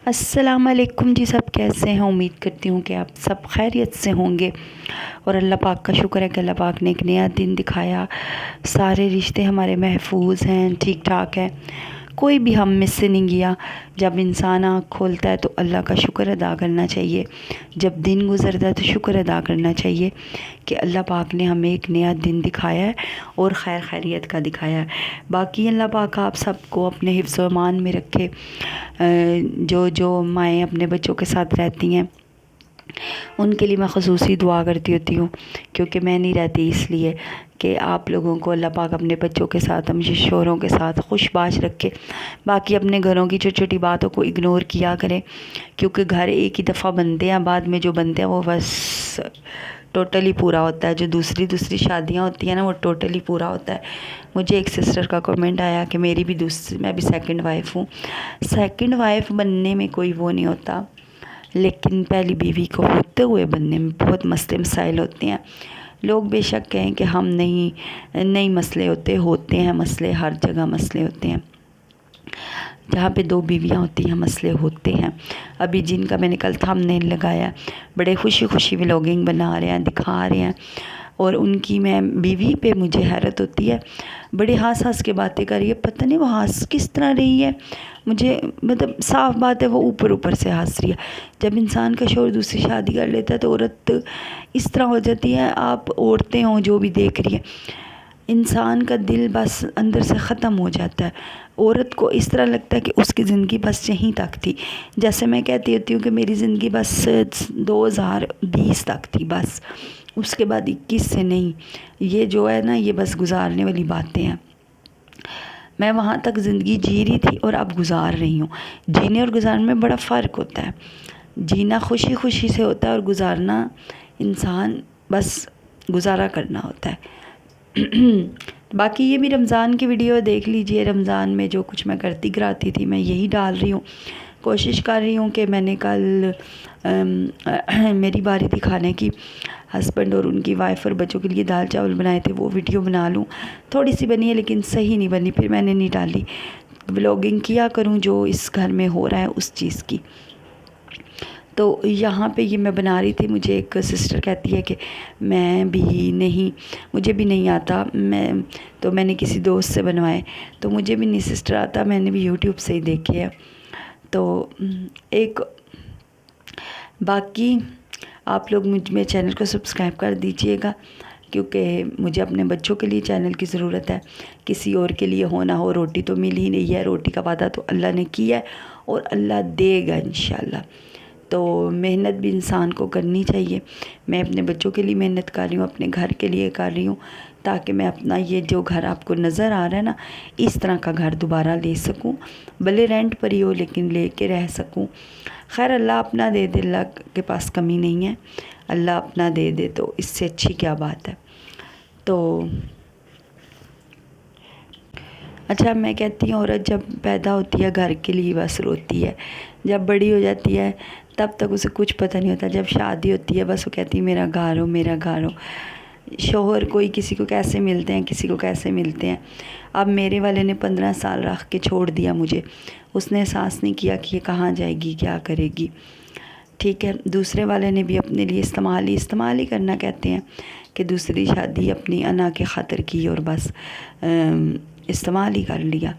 السلام علیکم جی، سب کیسے ہیں؟ امید کرتی ہوں کہ آپ سب خیریت سے ہوں گے، اور اللہ پاک کا شکر ہے کہ اللہ پاک نے ایک نیا دن دکھایا، سارے رشتے ہمارے محفوظ ہیں، ٹھیک ٹھاک ہیں، کوئی بھی ہم مس سے نہیں گیا۔ جب انسان آنکھ کھولتا ہے تو اللہ کا شکر ادا کرنا چاہیے، جب دن گزرتا ہے تو شکر ادا کرنا چاہیے کہ اللہ پاک نے ہمیں ایک نیا دن دکھایا ہے اور خیر خیریت کا دکھایا ہے۔ باقی اللہ پاک آپ سب کو اپنے حفظ و امان میں رکھے۔ جو مائیں اپنے بچوں کے ساتھ رہتی ہیں ان کے لیے میں خصوصی دعا کرتی ہوتی ہوں، کیونکہ میں نہیں رہتی، اس لیے کہ آپ لوگوں کو اللہ پاک اپنے بچوں کے ساتھ، ہمیشہ شوہروں کے ساتھ خوش باش رکھے۔ باقی اپنے گھروں کی چھوٹی چھوٹی باتوں کو اگنور کیا کریں، کیونکہ گھر ایک ہی دفعہ بنتے ہیں، بعد میں جو بنتے ہیں وہ بس ٹوٹلی پورا ہوتا ہے۔ جو دوسری شادیاں ہوتی ہیں نا، وہ ٹوٹلی پورا ہوتا ہے۔ مجھے ایک سسٹر کا کمنٹ آیا کہ میں بھی سیکنڈ وائف ہوں۔ سیکنڈ وائف بننے میں کوئی وہ نہیں ہوتا، لیکن پہلی بیوی کو ہوتے ہوئے بننے میں بہت مسئلے مسائل ہوتے ہیں۔ لوگ بے شک کہیں کہ ہم نہیں مسئلے ہوتے ہیں مسئلے، ہر جگہ مسئلے ہوتے ہیں۔ جہاں پہ دو بیویاں ہوتی ہیں مسئلے ہوتے ہیں۔ ابھی جن کا میں نے کل تھمبنیل لگایا، بڑے خوشی خوشی ولاگنگ بنا رہے ہیں، دکھا رہے ہیں، اور ان کی میں بیوی پہ مجھے حیرت ہوتی ہے، بڑے ہنس کے باتیں کر رہی ہے، پتہ نہیں وہ ہنس کس طرح رہی ہے، مجھے مطلب صاف بات ہے وہ اوپر سے ہنس رہی ہے۔ جب انسان کا شوہر دوسری شادی کر لیتا ہے تو عورت اس طرح ہو جاتی ہے، آپ عورتیں ہوں جو بھی دیکھ رہی ہیں، انسان کا دل بس اندر سے ختم ہو جاتا ہے۔ عورت کو اس طرح لگتا ہے کہ اس کی زندگی بس یہیں تک تھی، جیسے میں کہتی ہوتی ہوں کہ میری زندگی بس 2020 تک تھی، بس اس کے بعد 21 سے نہیں، یہ جو ہے نا یہ بس گزارنے والی باتیں ہیں۔ میں وہاں تک زندگی جی رہی تھی اور اب گزار رہی ہوں۔ جینے اور گزارنے میں بڑا فرق ہوتا ہے۔ جینا خوشی خوشی سے ہوتا ہے، اور گزارنا انسان بس گزارا کرنا ہوتا ہے۔ باقی یہ بھی رمضان کی ویڈیو دیکھ لیجئے، رمضان میں جو کچھ میں کرتی کراتی تھی میں یہی ڈال رہی ہوں۔ کوشش کر رہی ہوں کہ میں نے کل میری باری تھی کھانے کی، ہسبینڈ اور ان کی وائف اور بچوں کے لیے دال چاول بنائے تھے، وہ ویڈیو بنا لوں۔ تھوڑی سی بنی ہے لیکن صحیح نہیں بنی، پھر میں نے نہیں ڈالی۔ ولاگنگ کیا کروں جو اس گھر میں ہو رہا ہے اس چیز کی۔ تو یہاں پہ یہ میں بنا رہی تھی، مجھے ایک سسٹر کہتی ہے کہ مجھے بھی نہیں آتا، میں نے کسی دوست سے بنوائے، تو مجھے بھی نہیں سسٹر آتا، میں نے بھی یوٹیوب سے ہی دیکھے ہے۔ تو باقی آپ لوگ میرے چینل کو سبسکرائب کر دیجئے گا، کیونکہ مجھے اپنے بچوں کے لیے چینل کی ضرورت ہے، کسی اور کے لیے ہو نہ ہو، روٹی تو مل ہی نہیں ہے، روٹی کا وعدہ تو اللہ نے کیا ہے اور اللہ دے گا انشاءاللہ۔ تو محنت بھی انسان کو کرنی چاہیے۔ میں اپنے بچوں کے لیے محنت کر رہی ہوں، اپنے گھر کے لیے کر رہی ہوں، تاکہ میں اپنا یہ جو گھر آپ کو نظر آ رہا ہے نا، اس طرح کا گھر دوبارہ لے سکوں، بھلے رینٹ پر ہی ہو لیکن لے کے رہ سکوں۔ خیر اللہ اپنا دے دے، اللہ کے پاس کمی نہیں ہے، اللہ اپنا دے دے تو اس سے اچھی کیا بات ہے۔ تو اچھا، میں کہتی ہوں عورت جب پیدا ہوتی ہے گھر کے لیے بس روتی ہے، جب بڑی ہو جاتی ہے تب تک اسے کچھ پتہ نہیں ہوتا، جب شادی ہوتی ہے بس وہ کہتی ہے میرا گھر ہو، میرا گھر ہو۔ شوہر کوئی کسی کو کیسے ملتے ہیں، کسی کو کیسے ملتے ہیں۔ اب میرے والے نے 15 سال رکھ کے چھوڑ دیا مجھے، اس نے احساس نہیں کیا کہ یہ کہاں جائے گی، کیا کرے گی، ٹھیک ہے۔ دوسرے والے نے بھی اپنے لیے استعمال ہی کرنا کہتے ہیں، کہ دوسری شادی اپنی انا کے خاطر کی اور بس استعمال ہی کر لیا۔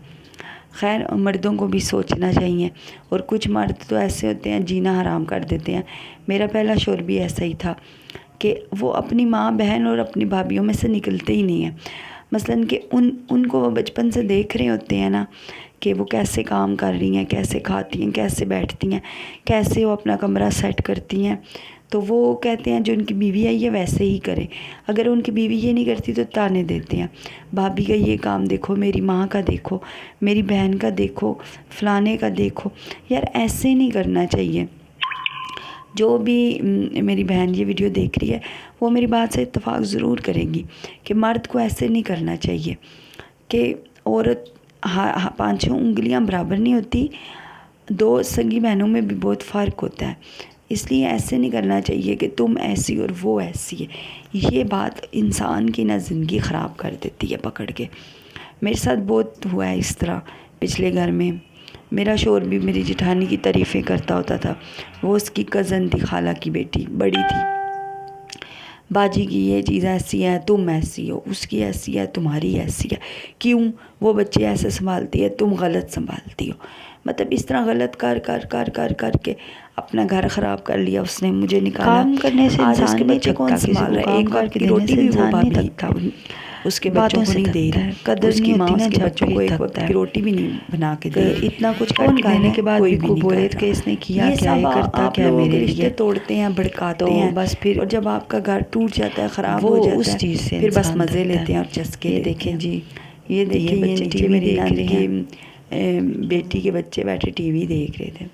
خیر مردوں کو بھی سوچنا چاہیے، اور کچھ مرد تو ایسے ہوتے ہیں جینا حرام کر دیتے ہیں۔ میرا پہلا شوہر بھی ایسا ہی تھا کہ وہ اپنی ماں بہن اور اپنی بھابھیوں میں سے نکلتے ہی نہیں ہیں۔ مثلاً کہ ان کو وہ بچپن سے دیکھ رہے ہوتے ہیں نا کہ وہ کیسے کام کر رہی ہیں، کیسے کھاتی ہیں، کیسے بیٹھتی ہیں، کیسے وہ اپنا کمرہ سیٹ کرتی ہیں، تو وہ کہتے ہیں جو ان کی بیوی ہے یہ ویسے ہی کرے۔ اگر ان کی بیوی یہ نہیں کرتی تو تانے دیتے ہیں، بھابھی کا یہ کام دیکھو، میری ماں کا دیکھو، میری بہن کا دیکھو، فلانے کا دیکھو۔ یار ایسے نہیں کرنا چاہیے۔ جو بھی میری بہن یہ ویڈیو دیکھ رہی ہے وہ میری بات سے اتفاق ضرور کرے گی کہ مرد کو ایسے نہیں کرنا چاہیے، کہ عورت 5 انگلیاں برابر نہیں ہوتی، 2 سگی بہنوں میں بھی بہت فرق ہوتا ہے، اس لیے ایسے نہیں کرنا چاہیے کہ تم ایسی اور وہ ایسی ہے۔ یہ بات انسان کی نہ زندگی خراب کر دیتی ہے پکڑ کے۔ میرے ساتھ بہت ہوا ہے اس طرح، پچھلے گھر میں میرا شوہر بھی میری جٹھانی کی تعریفیں کرتا ہوتا تھا. وہ اس کی کزن تھی، خالہ کی بیٹی بڑی تھی. باجی کی یہ چیز ایسی ہے، تم ایسی ہو، اس کی ایسی ہے، تمہاری ایسی ہے. کیوں؟ وہ بچے ایسے سنبھالتی ہے، تم غلط سنبھالتی ہو. مطلب اس طرح غلط کر کے اپنا گھر خراب کر لیا اس نے. مجھے نکالا. کام کرنے سے آج اس انسان کے نہیں بچے تھکتا، کون کسی سنبھال کو رہا ہے؟ کام ایک کر وقت کے کی دینے روٹی سے بھی وہ انسان نہیں بھابھی تھکتا. اس کے بچوں باتوں کو سے نہیں دے تھکتا رہی. ہے، قدر اس کی نہیں ماں ہوتی اس نا کے جب بچوں کو پھر ایک وقت تھکتا کی ہے. روٹی بھی نہیں بنا کے دے رہی. اتنا کچھ کر کون کے کر دینے رہا کے ہے؟ بعد کوئی بھی بھی کو نہیں بولے کر کہ رہا. اس نے کیا یہ کیا، سب یہ کرتا آپ کیا لوگوں کے میرے رشتے لیے. توڑتے ہیں، بھڑکاتے تو ہیں. بس پھر اور جب آپ کا گھر ٹوٹ جاتا ہے، خراب وہ ہو جاتا اس ہے، چیز سے پھر بس انسان مزے تھکتا لیتے ہیں ہے. اور چسکے یہ لیتے دیکھیں ہیں. جی، یہ دیکھیں، یہ بچے نیچے ٹی وی میری دیکھ نند رہے کے ہیں. بیٹی کے بچے بیٹھے ٹی وی دیکھ رہے تھے.